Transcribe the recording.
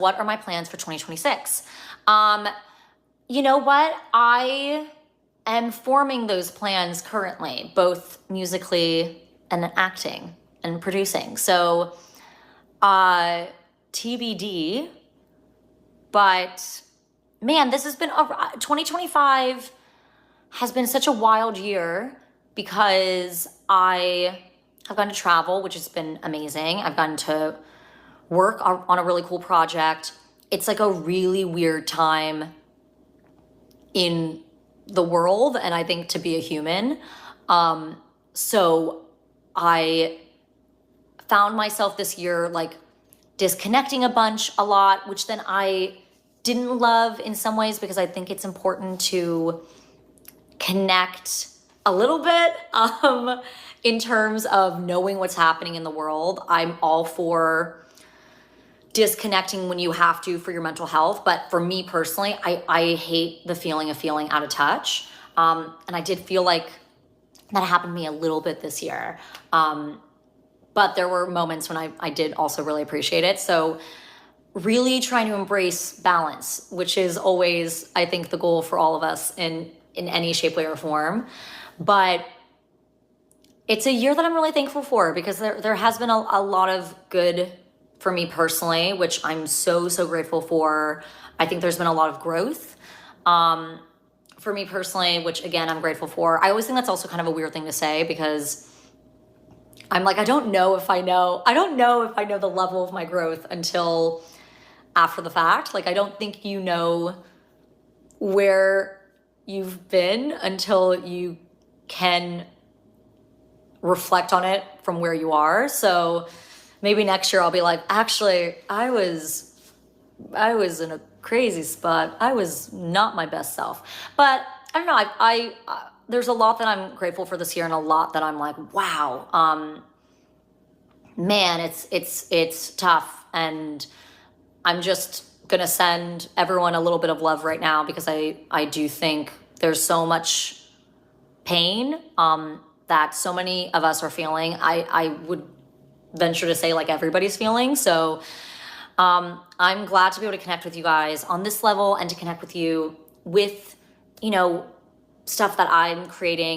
What are my plans for 2026? You know what? I am forming those plans currently, both musically and acting and producing. So, TBD, but man, this has been 2025 has been such a wild year because I have gotten to travel, which has been amazing. I've gotten to work on a really cool project. It's like a really weird time in the world, and I think to be a human. So I found myself this year like disconnecting a lot, which then I didn't love in some ways because I think it's important to connect a little bit in terms of knowing what's happening in the world. I'm all for disconnecting when you have to for your mental health, but for me personally, I hate the feeling of feeling out of touch. And I did feel like that happened to me a little bit this year. But there were moments when I did also really appreciate it. So really trying to embrace balance, which is always, I think, the goal for all of us in any shape, way, or form. But it's a year that I'm really thankful for because there has been a lot of good for me personally, which I'm so grateful for. I think there's been a lot of growth for me personally, which again, I'm grateful for. I always think that's also kind of a weird thing to say because I'm like, I don't know if I know the level of my growth until after the fact. Like, I don't think you know where you've been until you can reflect on it from where you are. So maybe next year I'll be like, actually, I was in a crazy spot. I was not my best self. But I don't know. I there's a lot that I'm grateful for this year and a lot that I'm like, wow, man, it's tough. And I'm just gonna send everyone a little bit of love right now because I do think there's so much pain that so many of us are feeling. I would venture to say like everybody's feeling. So I'm glad to be able to connect with you guys on this level and to connect with you with, stuff that I'm creating.